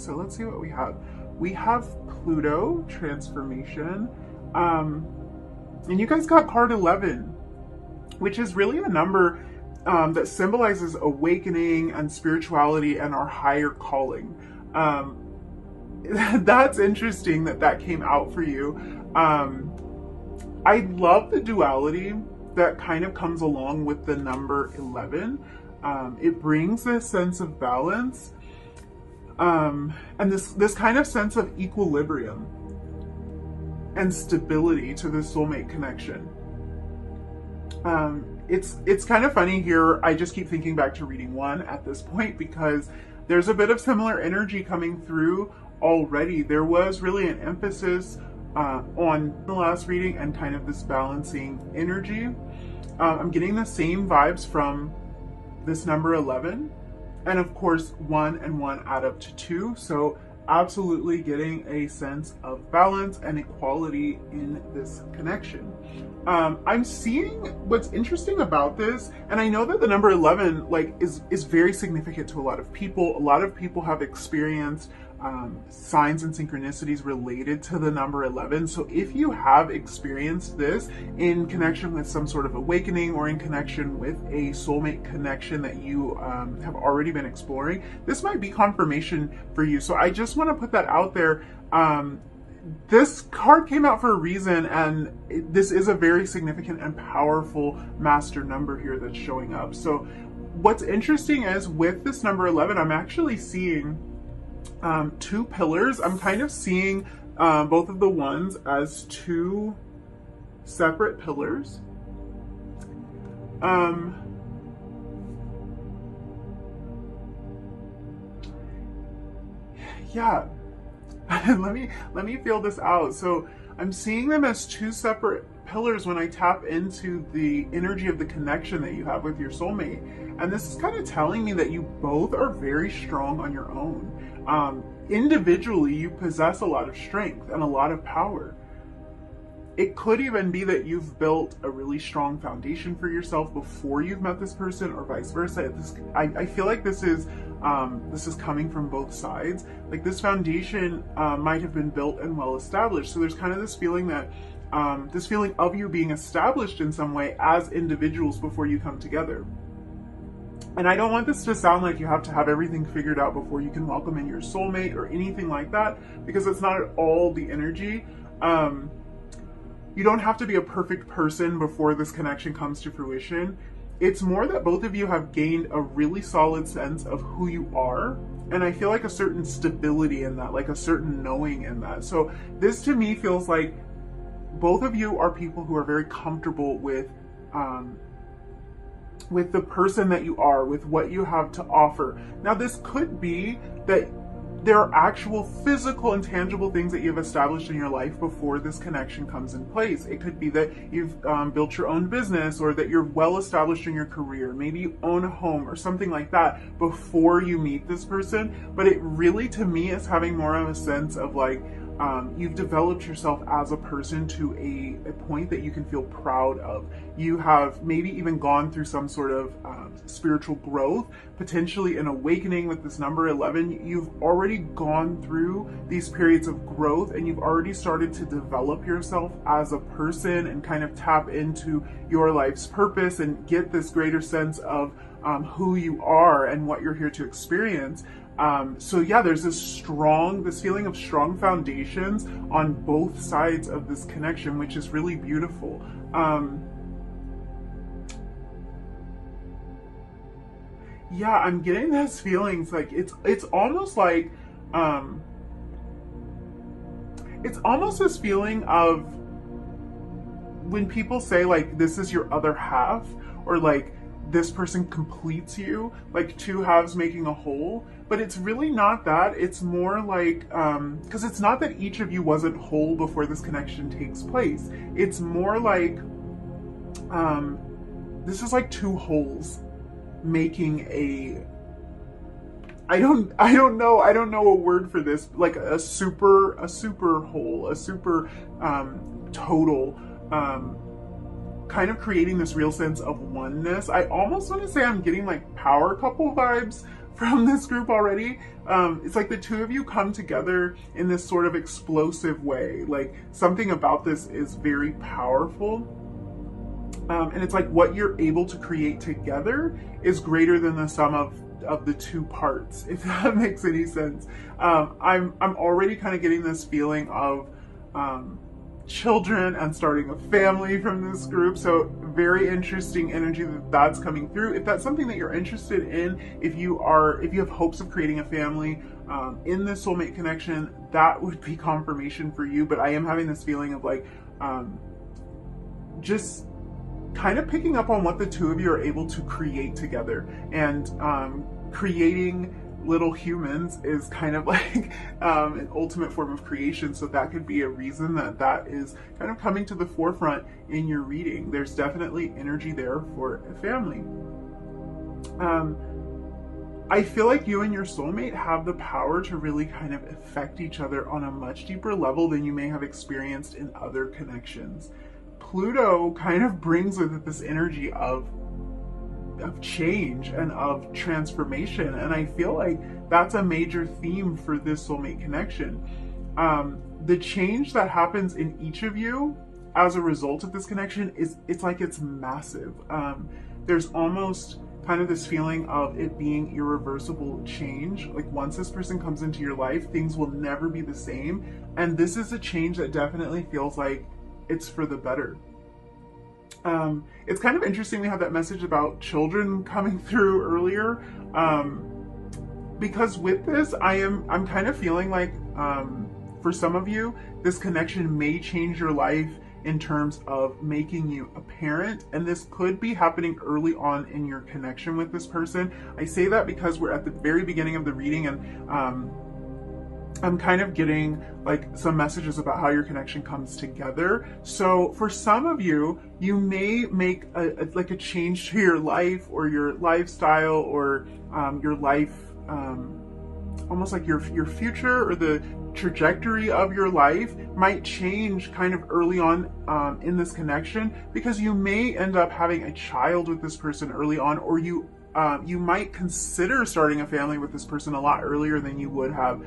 So let's see what we have. We have Pluto transformation. And you guys got card 11, which is really a number that symbolizes awakening and spirituality and our higher calling. That's interesting that that came out for you. I love the duality that kind of comes along with the number 11. It brings this sense of balance and this kind of sense of equilibrium and stability to the soulmate connection. It's kind of funny here. I just keep thinking back to reading 1 at this point because there's a bit of similar energy coming through already. There was really an emphasis on the last reading and kind of this balancing energy. I'm getting the same vibes from this number 11, and of course 1 and 1 add up to 2, so absolutely getting a sense of balance and equality in this connection. I'm seeing what's interesting about this, and I know that the number 11 is very significant to a lot of people. A lot of people have experienced signs and synchronicities related to the number 11. So if you have experienced this in connection with some sort of awakening or in connection with a soulmate connection that you have already been exploring, this might be confirmation for you. So I just want to put that out there. This card came out for a reason, and this is a very significant and powerful master number here that's showing up. So what's interesting is with this number 11, I'm actually seeing 2 pillars. I'm kind of seeing both of the ones as 2 separate pillars. Yeah. let me feel this out. So I'm seeing them as 2 separate pillars when I tap into the energy of the connection that you have with your soulmate. And this is kind of telling me that you both are very strong on your own. Individually, you possess a lot of strength and a lot of power. It could even be that you've built a really strong foundation for yourself before you've met this person, or vice versa. I feel like this is coming from both sides. Like this foundation might have been built and well established. So there's kind of this feeling that this feeling of you being established in some way as individuals before you come together. And I don't want this to sound like you have to have everything figured out before you can welcome in your soulmate or anything like that, because it's not at all the energy. You don't have to be a perfect person before this connection comes to fruition. It's more that both of you have gained a really solid sense of who you are. And I feel like a certain stability in that, like a certain knowing in that. So this to me feels like both of you are people who are very comfortable with the person that you are, with what you have to offer. Now, this could be that there are actual physical and tangible things that you've established in your life before this connection comes in place. It could be that you've built your own business, or that you're well established in your career. Maybe you own a home or something like that before you meet this person. But it really, to me, is having more of a sense of like, you've developed yourself as a person to a point that you can feel proud of. You have maybe even gone through some sort of spiritual growth, potentially an awakening with this number 11. You've already gone through these periods of growth, and you've already started to develop yourself as a person and kind of tap into your life's purpose and get this greater sense of who you are and what you're here to experience. So yeah, there's this feeling of strong foundations on both sides of this connection, which is really beautiful. Yeah, I'm getting those feelings like it's almost like it's almost this feeling of when people say like this is your other half, or like this person completes you, like 2 halves making a whole. But it's really not that. It's more like, because it's not that each of you wasn't whole before this connection takes place. It's more like, this is like 2 wholes making a, I don't know a word for this, like a super whole, a super total, kind of creating this real sense of oneness. I almost want to say I'm getting like power couple vibes from this group already. It's like the two of you come together in this sort of explosive way. Like something about this is very powerful. And it's like what you're able to create together is greater than the sum of the two parts, if that makes any sense. I'm already kind of getting this feeling of children and starting a family from this group. So very interesting energy that's coming through. If that's something that you're interested in, if you have hopes of creating a family in this soulmate connection, that would be confirmation for you. But I am having this feeling of like just kind of picking up on what the two of you are able to create together. And creating little humans is kind of like an ultimate form of creation. So that could be a reason that is kind of coming to the forefront in your reading. There's definitely energy there for a family. I feel like you and your soulmate have the power to really kind of affect each other on a much deeper level than you may have experienced in other connections. Pluto kind of brings with it this energy of change and of transformation, and I feel like that's a major theme for this soulmate connection. The change that happens in each of you as a result of this connection it's massive. There's almost kind of this feeling of it being irreversible change. Like once this person comes into your life, things will never be the same, and this is a change that definitely feels like it's for the better. It's kind of interesting we have that message about children coming through earlier, because with this I'm kind of feeling like for some of you this connection may change your life in terms of making you a parent, and this could be happening early on in your connection with this person. I say that because we're at the very beginning of the reading, and I'm kind of getting like some messages about how your connection comes together. So for some of you, you may make a change to your life or your lifestyle or your life, almost like your future or the trajectory of your life might change kind of early on in this connection, because you may end up having a child with this person early on, or you might consider starting a family with this person a lot earlier than you would have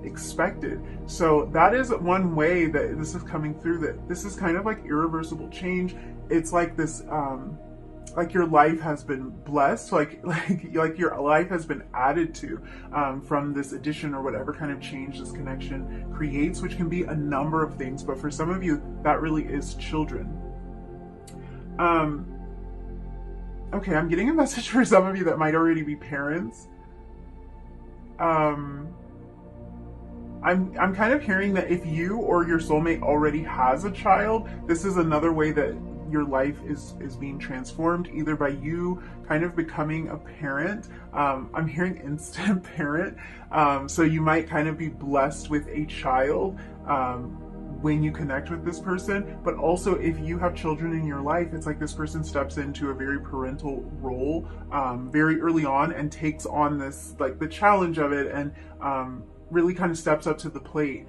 expected. So that is one way that this is coming through, that this is kind of like irreversible change. It's like this, like your life has been blessed, like your life has been added to from this addition or whatever kind of change this connection creates, which can be a number of things. But for some of you, that really is children. Okay, I'm getting a message for some of you that might already be parents. I'm kind of hearing that if you or your soulmate already has a child, this is another way that your life is being transformed, either by you kind of becoming a parent. I'm hearing instant parent. So you might kind of be blessed with a child when you connect with this person, but also if you have children in your life, it's like this person steps into a very parental role very early on and takes on this, like the challenge of it, and really kind of steps up to the plate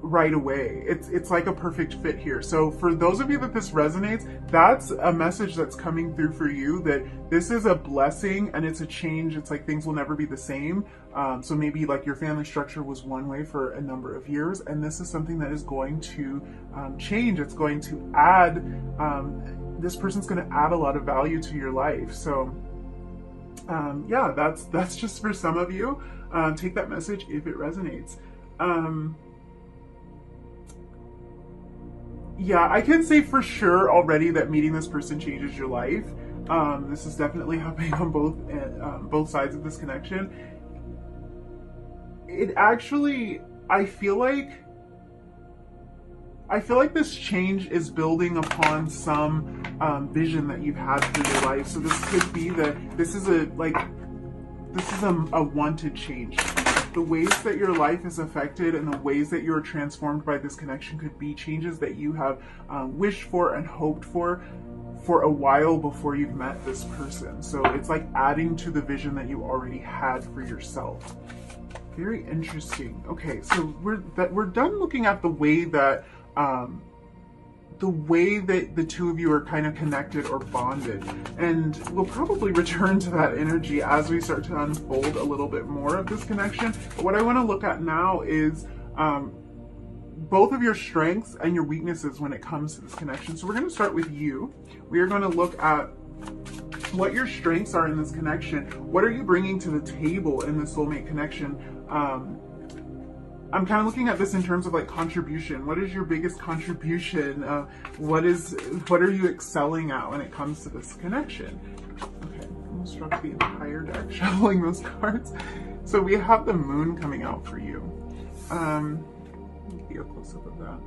right away. It's like a perfect fit here. So for those of you that this resonates, that's a message that's coming through for you, that this is a blessing and it's a change. It's like things will never be the same. So maybe like your family structure was one way for a number of years, and this is something that is going to change. It's going to add, this person's going to add a lot of value to your life. So yeah, that's just for some of you. Take that message if it resonates. Yeah, I can say for sure already that meeting this person changes your life. This is definitely happening on both sides of this connection. It actually, I feel like this change is building upon some vision that you've had for your life. So this could be that this is a wanted change. The ways that your life is affected and the ways that you're transformed by this connection could be changes that you have wished for and hoped for a while before you've met this person. So it's like adding to the vision that you already had for yourself. Very interesting. Okay, so we're done looking at the way that the way that the two of you are kind of connected or bonded. And we'll probably return to that energy as we start to unfold a little bit more of this connection. But what I want to look at now is both of your strengths and your weaknesses when it comes to this connection. So we're going to start with you. We are going to look at what your strengths are in this connection. What are you bringing to the table in the soulmate connection? I'm kind of looking at this in terms of like contribution. What is your biggest contribution? What are you excelling at when it comes to this connection? Okay, almost dropped the entire deck shuffling those cards. So we have the moon coming out for you. Get a close up of that.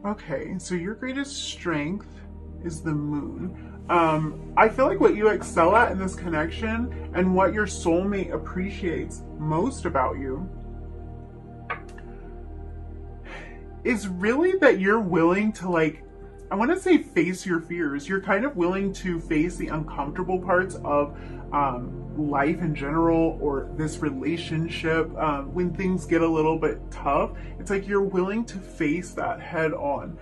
Okay, so your greatest strength is the moon. I feel like what you excel at in this connection and what your soulmate appreciates most about you is really that you're willing to, like, I want to say face your fears. You're kind of willing to face the uncomfortable parts of life in general, or this relationship. When things get a little bit tough, it's like you're willing to face that head on.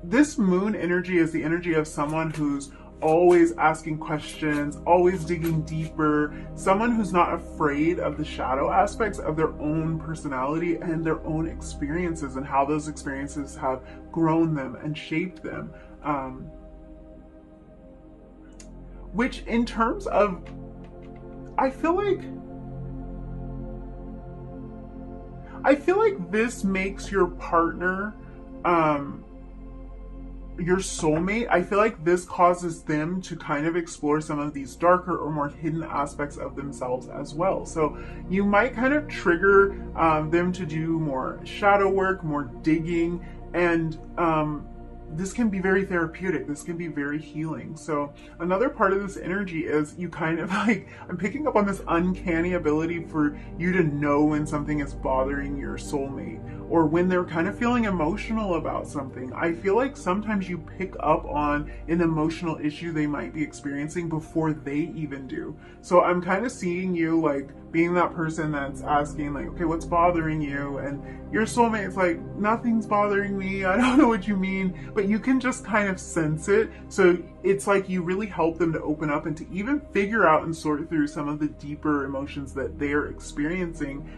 This moon energy is the energy of someone who's always asking questions, always digging deeper, someone who's not afraid of the shadow aspects of their own personality and their own experiences and how those experiences have grown them and shaped them. Which in terms of, I feel like this makes your partner, your soulmate, I feel like this causes them to kind of explore some of these darker or more hidden aspects of themselves as well. So you might kind of trigger them to do more shadow work, more digging, and this can be very therapeutic. This can be very healing. So another part of this energy is you kind of like, I'm picking up on this uncanny ability for you to know when something is bothering your soulmate, or when they're kind of feeling emotional about something. I feel like sometimes you pick up on an emotional issue they might be experiencing before they even do. So I'm kind of seeing you like being that person that's asking like, okay, what's bothering you? And your soulmate's like, nothing's bothering me. I don't know what you mean. But you can just kind of sense it. So it's like you really help them to open up and to even figure out and sort through some of the deeper emotions that they're experiencing.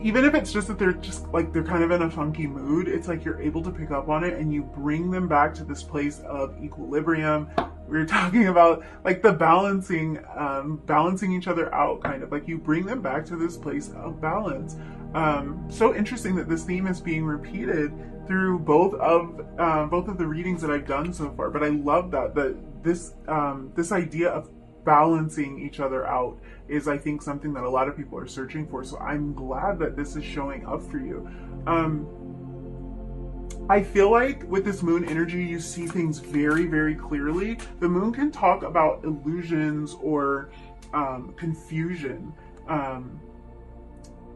Even if it's just that they're just like, they're kind of in a funky mood, it's like you're able to pick up on it and you bring them back to this place of equilibrium. We were talking about like the balancing each other out, kind of like you bring them back to this place of balance. So interesting that this theme is being repeated through both of the readings that I've done so far. But I love that this idea of balancing each other out is, I think, something that a lot of people are searching for. So I'm glad that this is showing up for you. I feel like with this moon energy, you see things very, very clearly. The moon can talk about illusions or confusion.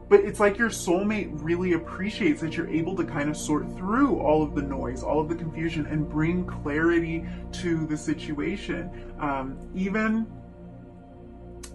But it's like your soulmate really appreciates that you're able to kind of sort through all of the noise, all of the confusion, and bring clarity to the situation.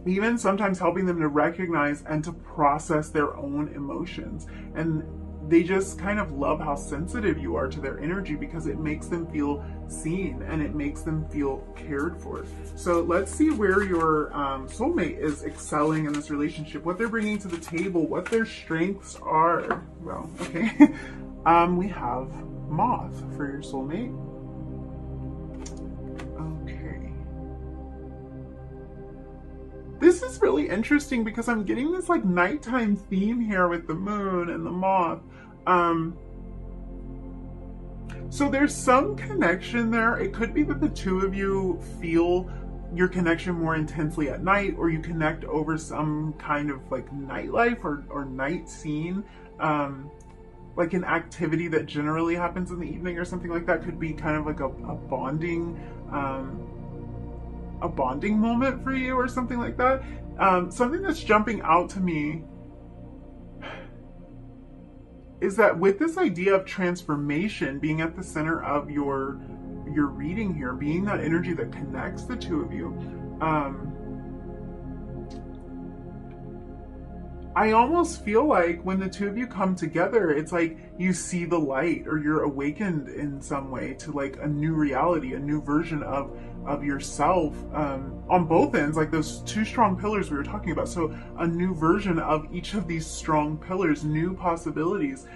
Even sometimes helping them to recognize and to process their own emotions. And they just kind of love how sensitive you are to their energy, because it makes them feel seen and it makes them feel cared for. So let's see where your soulmate is excelling in this relationship, what they're bringing to the table, what their strengths are. Well, okay. We have Moth for your soulmate. Okay. This is really interesting because I'm getting this like nighttime theme here with the moon and the moth. So there's some connection there. It could be that the two of you feel your connection more intensely at night, or you connect over some kind of like nightlife or night scene, like an activity that generally happens in the evening or something like that. Could be kind of like a bonding moment for you or something like that. Something that's jumping out to me is that with this idea of transformation being at the center of your reading here, being that energy that connects the I almost feel like when the two of you come together, it's like you see the light, or you're awakened in some way to like a new reality, a new version of yourself, on both ends, like those two strong pillars we were talking about. So a new version of each of these strong pillars, new possibilities.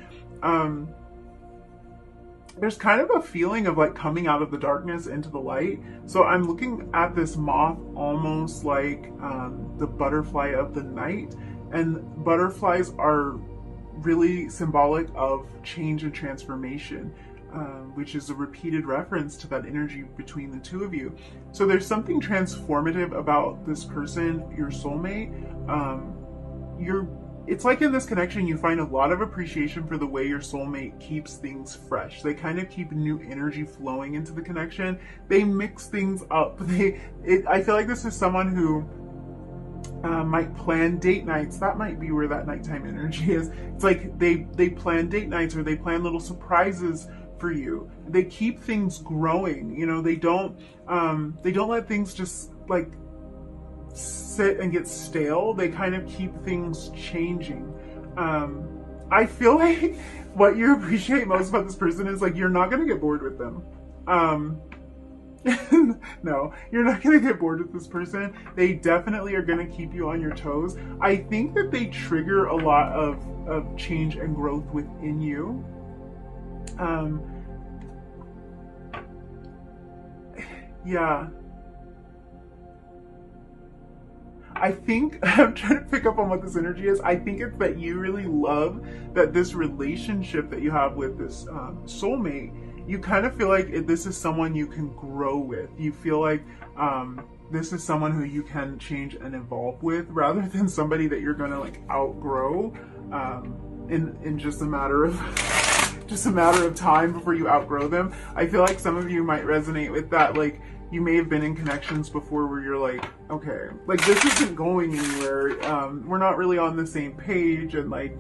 There's kind of a feeling of like coming out of the darkness into the light. So I'm looking at this moth almost like the butterfly of the night. And butterflies are really symbolic of change and transformation, which is a repeated reference to that energy between the two of you. So there's something transformative about this person, your soulmate. It's like in this connection, you find a lot of appreciation for the way your soulmate keeps things fresh. They kind of keep new energy flowing into the connection. They mix things up. I feel like this is someone who might plan date nights. That might be where that nighttime energy is. It's like they plan date nights, or they plan little surprises for you. They keep things growing. You know, they don't let things just like sit and get stale. They kind of keep things changing. I feel like what you appreciate most about this person is like you're not going to get bored with them. No, you're not going to get bored with this person. They definitely are going to keep you on your toes. I think that they trigger a lot of change and growth within you. Yeah. I think, I'm trying to pick up on what this energy is. I think it's that you really love that this relationship that you have with this soulmate, you kind of feel like this is someone you can grow with. You feel like this is someone who you can change and evolve with, rather than somebody that you're going to like outgrow in just a matter of time before you outgrow them. I feel like some of you might resonate with that. Like, you may have been in connections before where you're like, okay, like this isn't going anywhere. We're not really on the same page, and like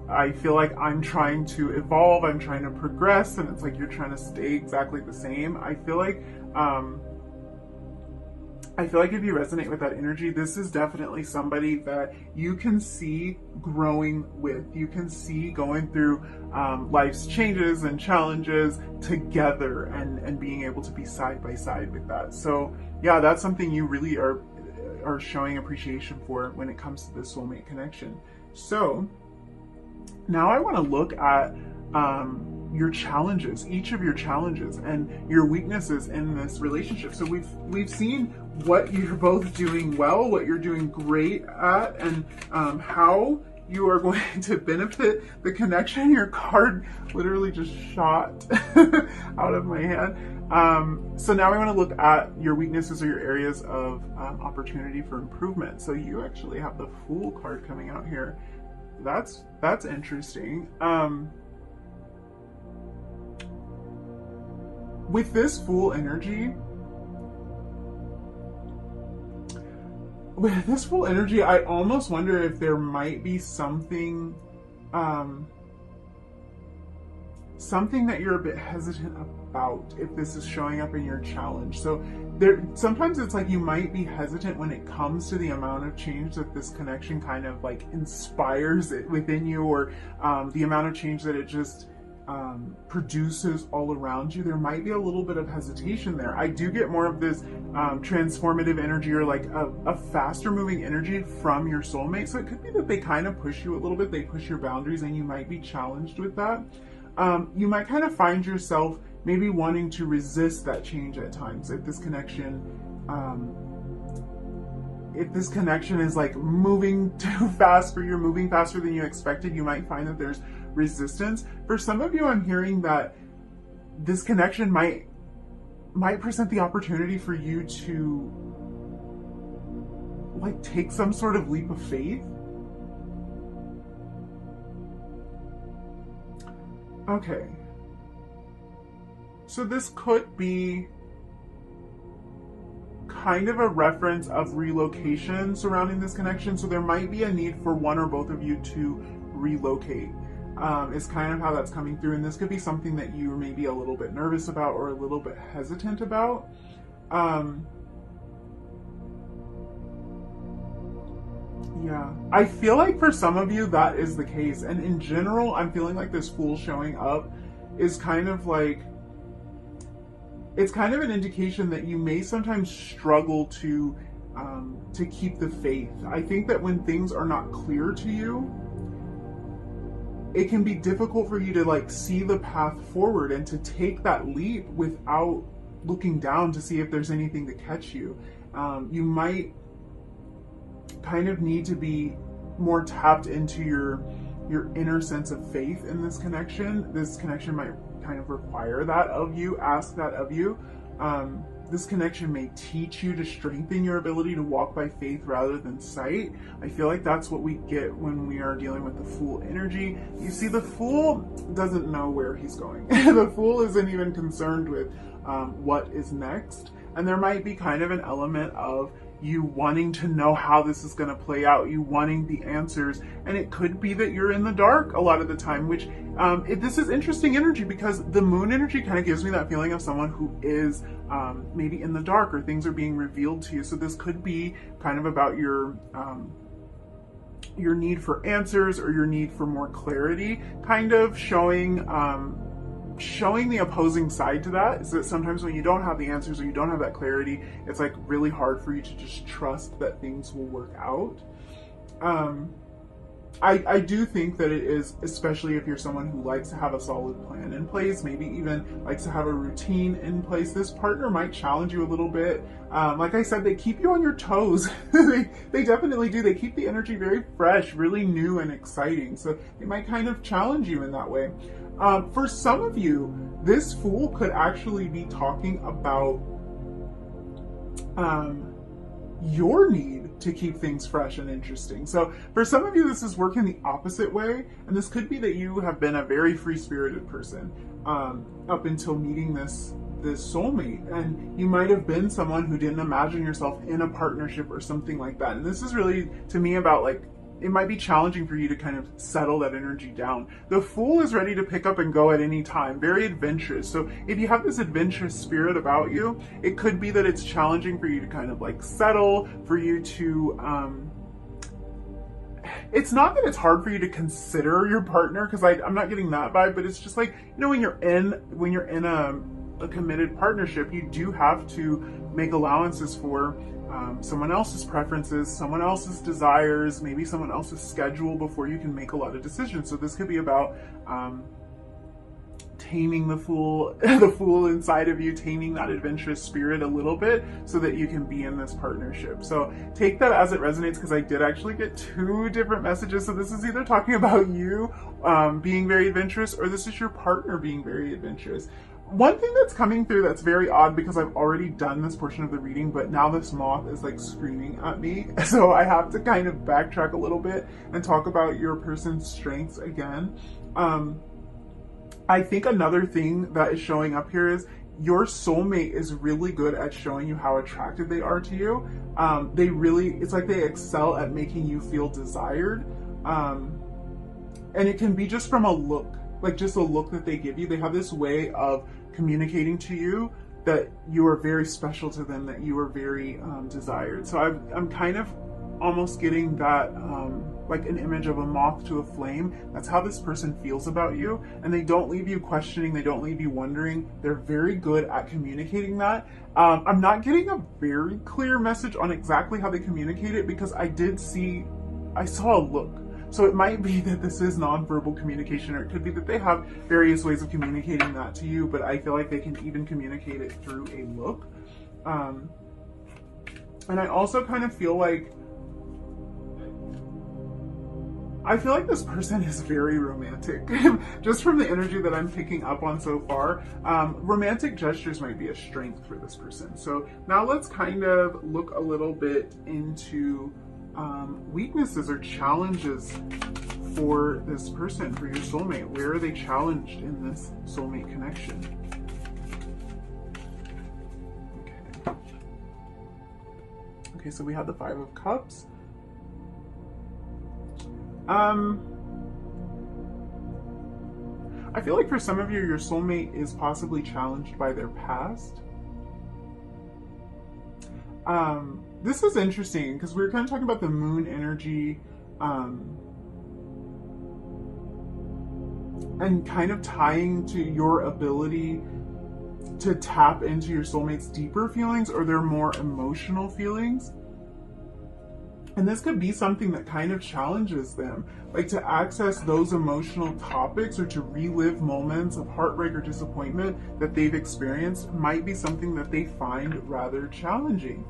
I feel like I'm trying to evolve, I'm trying to progress, and it's like you're trying to stay exactly the same. I feel like if you resonate with that energy, this is definitely somebody that you can see growing with. You can see going through life's changes and challenges together, and being able to be side by side with that. So yeah, that's something you really are showing appreciation for when it comes to the soulmate connection. So now I want to look at your challenges, each of your challenges and your weaknesses in this relationship. So we've seen what you're both doing well, what you're doing great at, and how you are going to benefit the connection. Your card literally just shot out of my hand. So now we want to look at your weaknesses or your areas of opportunity for improvement. So you actually have the Fool card coming out here. That's interesting. With this Fool energy, I almost wonder if there might be something that you're a bit hesitant about, if this is showing up in your challenge. So sometimes it's like you might be hesitant when it comes to the amount of change that this connection kind of like inspires it within you, or the amount of change that it just produces all around you. There might be a little bit of hesitation there. I do get more of this transformative energy, or like a faster moving energy from your soulmate. So it could be that they kind of push you a little bit, they push your boundaries, and you might be challenged with that. You might kind of find yourself maybe wanting to resist that change at times. If this connection is like moving too fast for you, moving faster than you expected, you might find that there's resistance. For some of you, I'm hearing that this connection might present the opportunity for you to like take some sort of leap of faith. Okay. So this could be kind of a reference of relocation surrounding this connection. So there might be a need for one or both of you to relocate. Is kind of how that's coming through. And this could be something that you may be a little bit nervous about or a little bit hesitant about. Yeah, I feel like for some of you that is the case, and in general I'm feeling like this Fool showing up is kind of like, it's kind of an indication that you may sometimes struggle to keep the faith. I think that when things are not clear to you, it can be difficult for you to like see the path forward and to take that leap without looking down to see if there's anything to catch you. You might kind of need to be more tapped into your inner sense of faith in this connection. This connection might kind of require that of you, ask that of you. This connection may teach you to strengthen your ability to walk by faith rather than sight. I feel like that's what we get when we are dealing with the Fool energy. You see, the Fool doesn't know where he's going. The Fool isn't even concerned with what is next. And there might be kind of an element of you wanting to know how this is going to play out, you wanting the answers, and it could be that you're in the dark a lot of the time, which this is interesting energy because the Moon energy kind of gives me that feeling of someone who is maybe in the dark or things are being revealed to you. So this could be kind of about your need for answers or your need for more clarity, kind of showing the opposing side to that is that sometimes when you don't have the answers or you don't have that clarity, it's like really hard for you to just trust that things will work out. I do think that it is, especially if you're someone who likes to have a solid plan in place, maybe even likes to have a routine in place, this partner might challenge you a little bit. Like I said, they keep you on your toes. They definitely do. They keep the energy very fresh, really new and exciting. So they might kind of challenge you in that way. For some of you, this Fool could actually be talking about your need to keep things fresh and interesting. So for some of you, this is working the opposite way, and this could be that you have been a very free-spirited person up until meeting this soulmate, and you might have been someone who didn't imagine yourself in a partnership or something like that. And this is really, to me, about like, it might be challenging for you to kind of settle that energy down. The Fool is ready to pick up and go at any time, very adventurous. So if you have this adventurous spirit about you, it could be that it's challenging for you to kind of like settle, for you to, it's not that it's hard for you to consider your partner, because I'm not getting that vibe, but it's just like, you know, when you're in a committed partnership, you do have to make allowances for someone else's preferences, someone else's desires, maybe someone else's schedule before you can make a lot of decisions. So this could be about taming the Fool, the Fool inside of you, taming that adventurous spirit a little bit so that you can be in this partnership. So take that as it resonates, because I did actually get 2 different messages. So this is either talking about you being very adventurous, or this is your partner being very adventurous. One thing that's coming through that's very odd, because I've already done this portion of the reading, but now this moth is like screaming at me. So I have to kind of backtrack a little bit and talk about your person's strengths again. I think another thing that is showing up here is your soulmate is really good at showing you how attractive they are to you. It's like they excel at making you feel desired. And it can be just from a look. Like just a look that they give you. They have this way of communicating to you that you are very special to them, that you are very desired. So I'm kind of almost getting that like an image of a moth to a flame. That's how this person feels about you, and they don't leave you questioning, they don't leave you wondering. They're very good at communicating that. I'm not getting a very clear message on exactly how they communicate it, because I saw a look. So it might be that this is nonverbal communication, or it could be that they have various ways of communicating that to you, but I feel like they can even communicate it through a look. And I also kind of feel like this person is very romantic, just from the energy that I'm picking up on so far. Romantic gestures might be a strength for this person. So now let's kind of look a little bit into weaknesses or challenges for this person, for your soulmate. Where are they challenged in this soulmate connection? Okay, so we have the 5 of Cups. I feel like for some of you, your soulmate is possibly challenged by their past. this is interesting because we were kind of talking about the moon energy, and kind of tying to your ability to tap into your soulmate's deeper feelings or their more emotional feelings. And this could be something that kind of challenges them, like to access those emotional topics or to relive moments of heartbreak or disappointment that they've experienced might be something that they find rather challenging.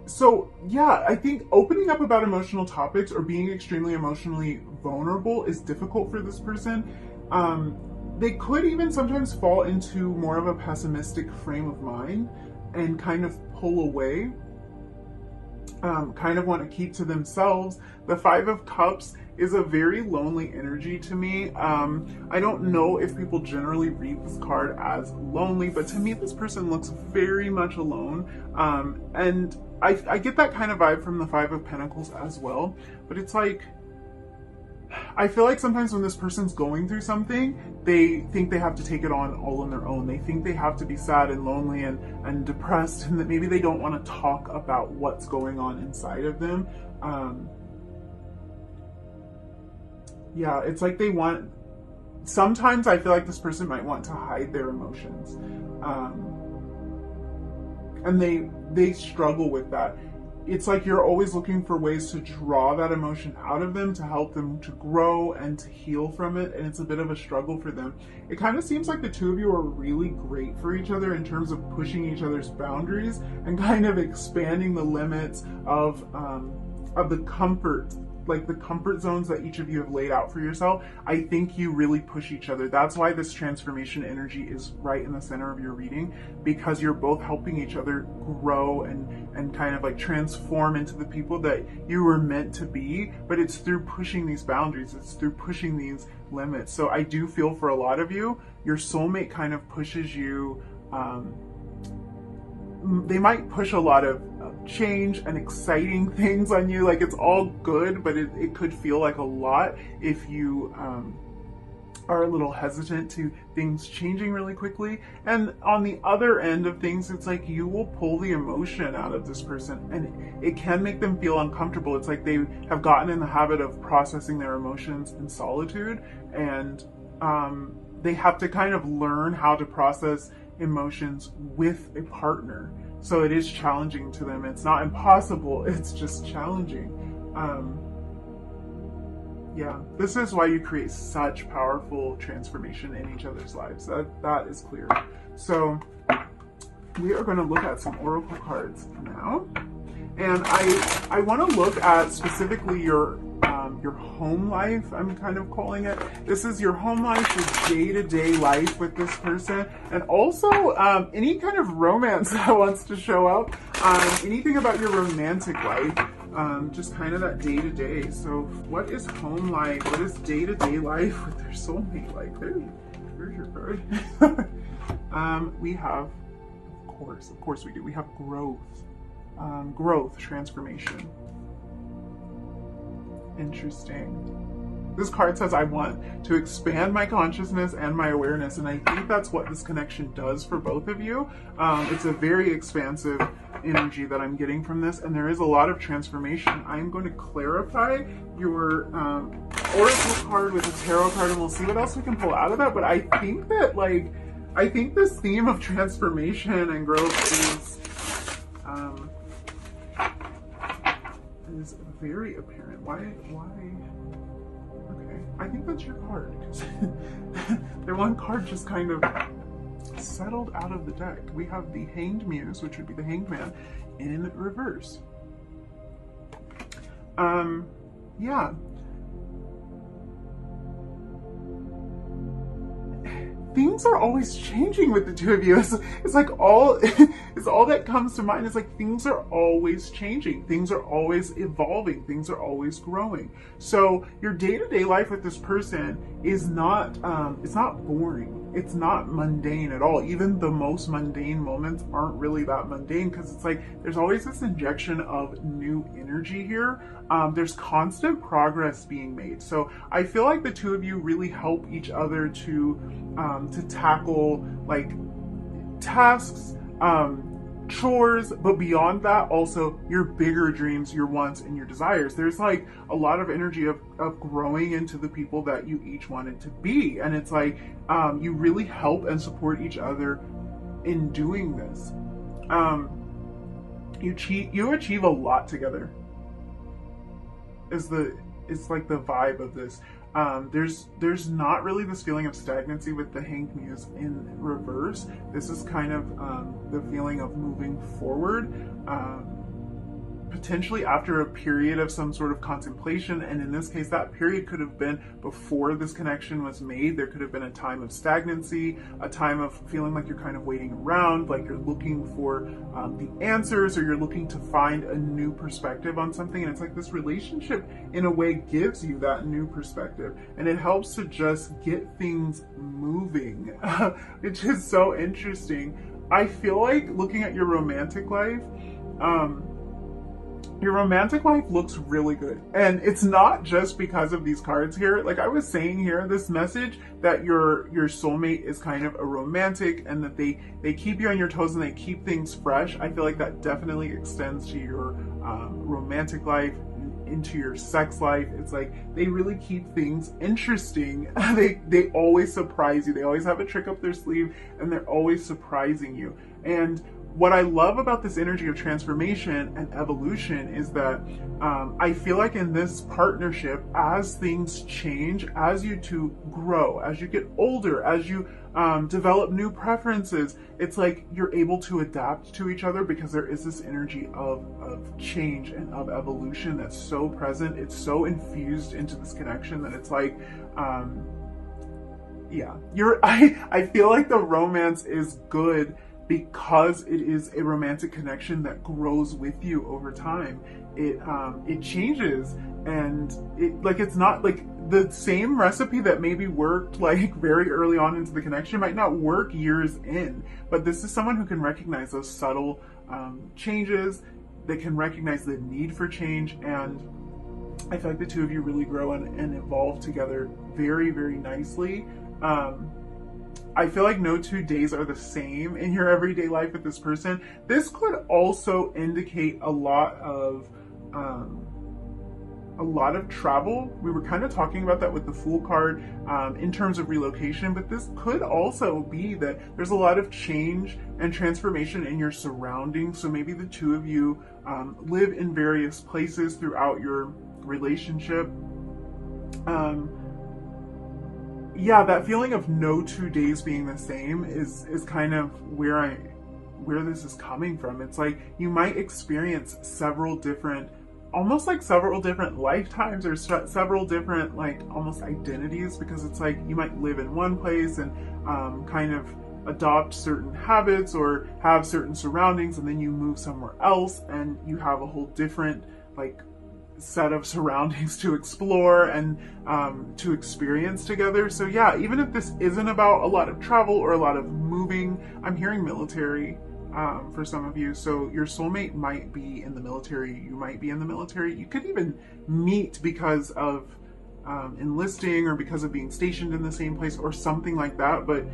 So yeah, I think opening up about emotional topics or being extremely emotionally vulnerable is difficult for this person. They could even sometimes fall into more of a pessimistic frame of mind and kind of pull away, kind of want to keep to themselves. The Five of Cups is a very lonely energy to me. I don't know if people generally read this card as lonely, but to me this person looks very much alone. And I get that kind of vibe from the Five of Pentacles as well, but it's like, I feel like sometimes when this person's going through something, they think they have to take it on all on their own. They think they have to be sad and lonely and depressed, and that maybe they don't want to talk about what's going on inside of them. Yeah, it's like they want, sometimes I feel like this person might want to hide their emotions. And they struggle with that. It's like you're always looking for ways to draw that emotion out of them, to help them to grow and to heal from it, and it's a bit of a struggle for them. It kind of seems like the two of you are really great for each other in terms of pushing each other's boundaries and kind of expanding the limits of the comfort, like the comfort zones that each of you have laid out for yourself. I think you really push each other. That's why this transformation energy is right in the center of your reading, because you're both helping each other grow and kind of like transform into the people that you were meant to be. But it's through pushing these boundaries, it's through pushing these limits. So I do feel for a lot of you, your soulmate kind of pushes you, they might push a lot of change and exciting things on you. Like, it's all good, but it could feel like a lot if you are a little hesitant to things changing really quickly. And on the other end of things, it's like you will pull the emotion out of this person and it can make them feel uncomfortable. It's like they have gotten in the habit of processing their emotions in solitude, and they have to kind of learn how to process emotions with a partner. So it is challenging to them. It's not impossible, it's just challenging. Yeah, this is why you create such powerful transformation in each other's lives. That is clear. So we are going to look at some oracle cards now. And I want to look at specifically your home life, I'm kind of calling it. This is your home life, your day-to-day life with this person, and also any kind of romance that wants to show up, anything about your romantic life, just kind of that day-to-day. So what is home life? What is day-to-day life with their soulmate like? There's your card. We have, of course we do. We have growth, transformation. Interesting. This card says I want to expand my consciousness and my awareness, and I think that's what this connection does for both of you. It's a very expansive energy that I'm getting from this, and there is a lot of transformation. I'm going to clarify your oracle card with a tarot card, and we'll see what else we can pull out of that. But I think that, like, I think this theme of transformation and growth is very apparent. Why? Okay, I think that's your card. The one card just kind of settled out of the deck. We have the Hanged Muse, which would be the Hanged Man, in reverse. Yeah. Things are always changing with the two of you. It's like all that comes to mind is like things are always changing. Things are always evolving. Things are always growing. So your day-to-day life with this person is not, it's not boring. It's not mundane at all. Even the most mundane moments aren't really that mundane, because it's like there's always this injection of new energy here. There's constant progress being made. So I feel like the two of you really help each other to tackle like tasks, chores, but beyond that, also your bigger dreams, your wants, and your desires. There's like a lot of energy of growing into the people that you each wanted to be. And it's like you really help and support each other in doing this. You achieve a lot together. It's like the vibe of this. There's not really this feeling of stagnancy with the Hanged Muse in reverse. This is kind of the feeling of moving forward, potentially after a period of some sort of contemplation. And in this case, that period could have been before this connection was made. There could have been a time of stagnancy, a time of feeling like you're kind of waiting around, like you're looking for the answers, or you're looking to find a new perspective on something. And it's like this relationship in a way gives you that new perspective, and it helps to just get things moving, which is so interesting. I feel like looking at your romantic life, your romantic life looks really good. And it's not just because of these cards here. Like I was saying here, this message that your soulmate is kind of a romantic, and that they keep you on your toes and they keep things fresh. I feel like that definitely extends to your romantic life, into your sex life. It's like they really keep things interesting. They always surprise you. They always have a trick up their sleeve, and they're always surprising you. And what I love about this energy of transformation and evolution is that I feel like in this partnership, as things change, as you two grow, as you get older, as you develop new preferences, it's like you're able to adapt to each other, because there is this energy of change and of evolution that's so present. It's so infused into this connection that it's like, yeah, I feel like the romance is good because it is a romantic connection that grows with you over time. It changes, and it's not like the same recipe that maybe worked like very early on into the connection might not work years in. But this is someone who can recognize those subtle changes. They can recognize the need for change, and I feel like the two of you really grow and evolve together very, very nicely. I feel like no 2 days are the same in your everyday life with this person. This could also indicate a lot of travel. We were kind of talking about that with the Fool card in terms of relocation, but this could also be that there's a lot of change and transformation in your surroundings. So maybe the two of you live in various places throughout your relationship. Yeah, that feeling of no 2 days being the same is kind of where this is coming from. It's like you might experience several different lifetimes, or several different like almost identities, because it's like you might live in one place and kind of adopt certain habits or have certain surroundings, and then you move somewhere else and you have a whole different like set of surroundings to explore and to experience together. So yeah, even if this isn't about a lot of travel or a lot of moving, I'm hearing military for some of you. So your soulmate might be in the military. You might be in the military. You could even meet because of enlisting, or because of being stationed in the same place, or something like that. But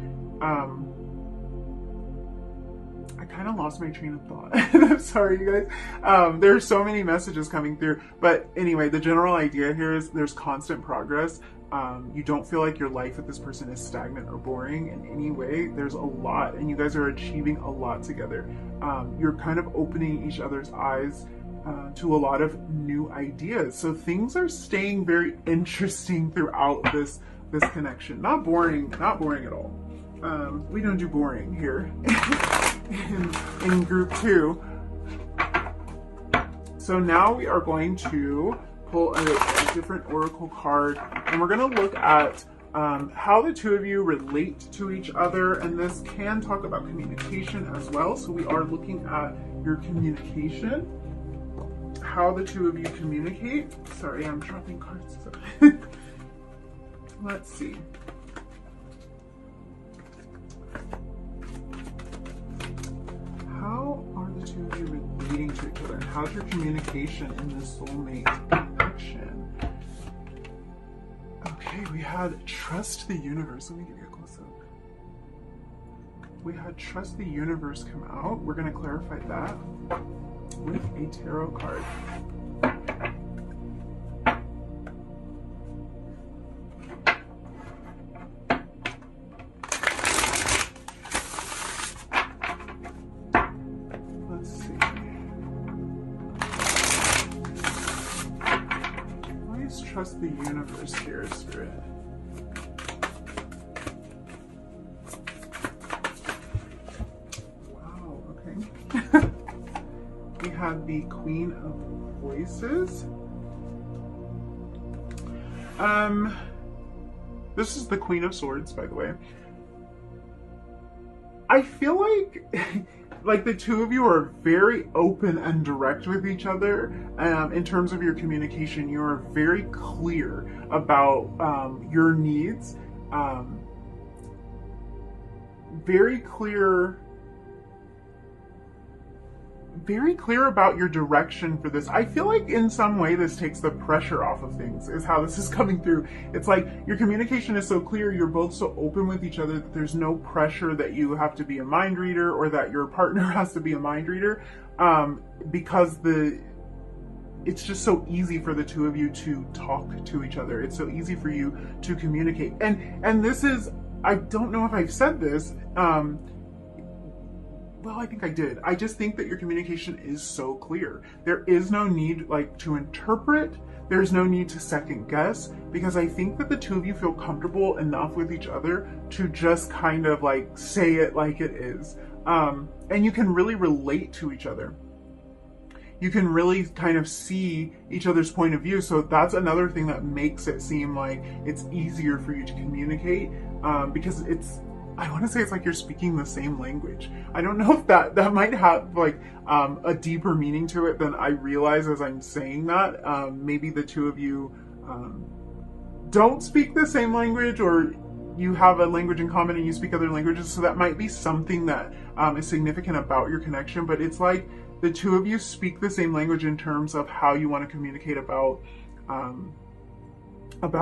I kind of lost my train of thought. I'm sorry, you guys. There's so many messages coming through. But anyway, the general idea here is there's constant progress. You don't feel like your life with this person is stagnant or boring in any way. There's a lot, and you guys are achieving a lot together. You're kind of opening each other's eyes to a lot of new ideas. So things are staying very interesting throughout this connection. Not boring at all. We don't do boring here in group 2. So now we are going to pull a different oracle card, and we're going to look at how the two of you relate to each other, and this can talk about communication as well. So we are looking at your communication, how the two of you communicate. Sorry, I'm dropping cards. Let's see. How are the two of you relating to each other? How's your communication in this soulmate connection? Okay, we had trust the universe. Let me give you a close We had Trust the Universe come out. We're going to clarify that with a tarot card. Let's see. Why is Trust the Universe here, Spirit? We have the Queen of Voices. This is the Queen of Swords, by the way. I feel like the two of you are very open and direct with each other. In terms of your communication, you are very clear about your needs. Very clear about your direction for this. I feel like in some way this takes the pressure off of things, is how this is coming through. It's like your communication is so clear, you're both so open with each other that there's no pressure that you have to be a mind reader or that your partner has to be a mind reader, because it's just so easy for the two of you to talk to each other. It's so easy for you to communicate. And this is, I don't know if I've said this, well, I think I did. I just think that your communication is so clear. There is no need to interpret. There's no need to second guess, because I think that the two of you feel comfortable enough with each other to just kind of say it like it is. And you can really relate to each other. You can really kind of see each other's point of view. So that's another thing that makes it seem like it's easier for you to communicate, because I want to say it's like you're speaking the same language. I don't know if that might have a deeper meaning to it than I realize as I'm saying that. Maybe the two of you don't speak the same language, or you have a language in common and you speak other languages. So that might be something that is significant about your connection. But it's like the two of you speak the same language in terms of how you want to communicate about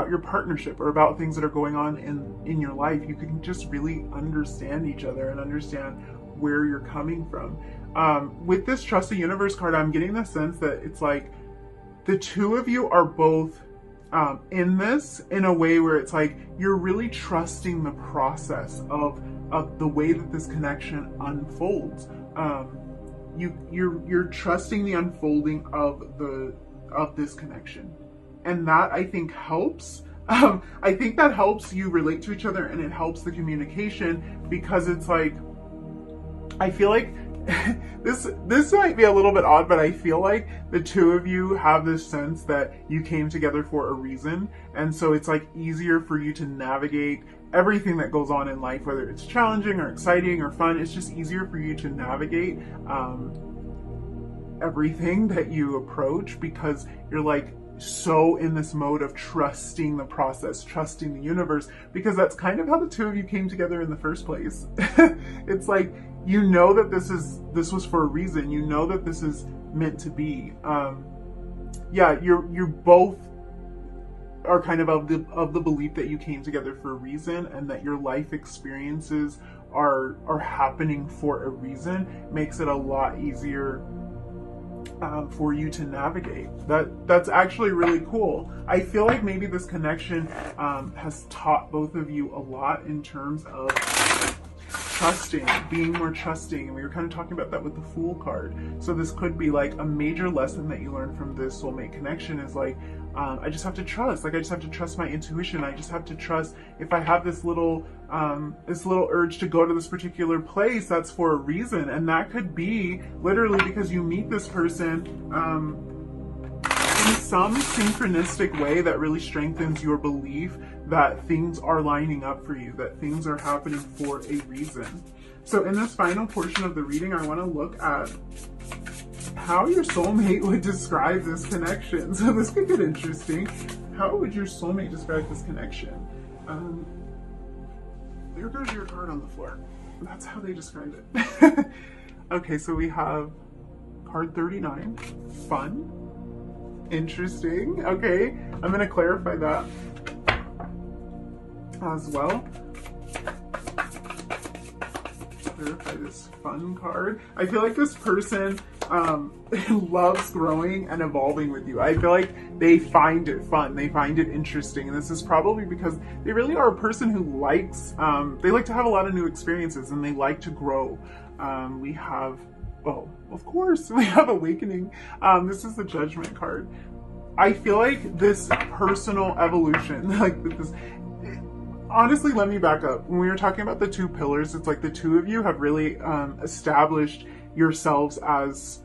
your partnership or about things that are going on in your life. You can just really understand each other and understand where you're coming from. With this Trust the Universe card, I'm getting the sense that it's like the two of you are both in this in a way where it's like you're really trusting the process of the way that this connection unfolds. You're trusting the unfolding of this connection. And that, I think, helps. I think that helps you relate to each other, and it helps the communication, because it's like, I feel like this might be a little bit odd, but I feel like the two of you have this sense that you came together for a reason. And so it's like easier for you to navigate everything that goes on in life, whether it's challenging or exciting or fun. It's just easier for you to navigate everything that you approach, because you're like so in this mode of trusting the process, trusting the universe, because that's kind of how the two of you came together in the first place. It's like, you know that this was for a reason. You know that this is meant to be. Yeah, you both are kind of the belief that you came together for a reason, and that your life experiences are happening for a reason. Makes it a lot easier for you to navigate. That's actually really cool. I feel like maybe this connection has taught both of you a lot in terms of trusting, being more trusting. And we were kind of talking about that with the Fool card. So this could be like a major lesson that you learn from this soulmate connection, is like, I just have to trust. Like, I just have to trust my intuition. I just have to trust if I have this little urge to go to this particular place, that's for a reason. And that could be literally because you meet this person in some synchronistic way that really strengthens your belief that things are lining up for you, that things are happening for a reason. So in this final portion of the reading, I want to look at how your soulmate would describe this connection. So this could get interesting. How would your soulmate describe this connection? There goes your card on the floor. That's how they describe it. Okay, so we have card 39, fun, interesting. Okay, I'm going to clarify that as well. clarify this fun card. I feel like this person loves growing and evolving with you. I feel like they find it fun. They find it interesting. And this is probably because they really are a person who likes, they like to have a lot of new experiences and they like to grow. We have, oh, of course, we have Awakening. This is the Judgment card. I feel like this personal evolution, like this, honestly, let me back up. When we were talking about the two pillars, it's like the two of you have really established yourselves as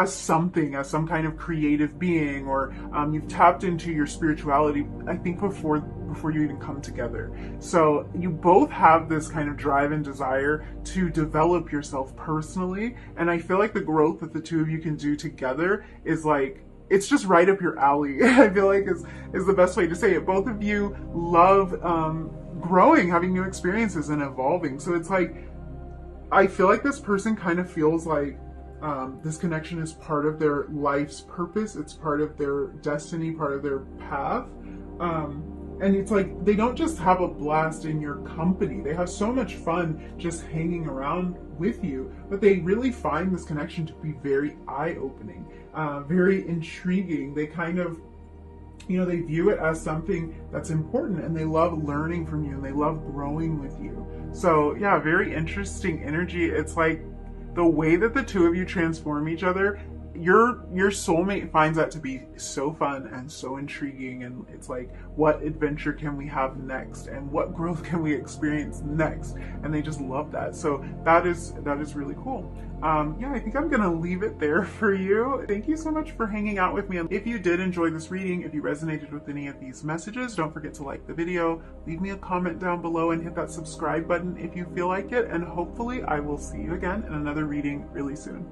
something, as some kind of creative being, or you've tapped into your spirituality, I think, before you even come together. So you both have this kind of drive and desire to develop yourself personally, and I feel like the growth that the two of you can do together is like, it's just right up your alley. I feel like is the best way to say it. Both of you love growing, having new experiences, and evolving. So it's like, I feel like this person kind of feels like this connection is part of their life's purpose. It's part of their destiny, part of their path. And it's like, they don't just have a blast in your company. They have so much fun just hanging around with you, but they really find this connection to be very eye-opening, very intriguing. They kind of, you know, they view it as something that's important, and they love learning from you, and they love growing with you. So yeah, very interesting energy. It's like the way that the two of you transform each other, your soulmate finds that to be so fun and so intriguing, and it's like, what adventure can we have next, and what growth can we experience next? And they just love that. So that is really cool. Yeah, I think I'm gonna leave it there for you. Thank you so much for hanging out with me. If you did enjoy this reading, if you resonated with any of these messages, don't forget to like the video, leave me a comment down below, and hit that subscribe button if you feel like it. And hopefully I will see you again in another reading really soon.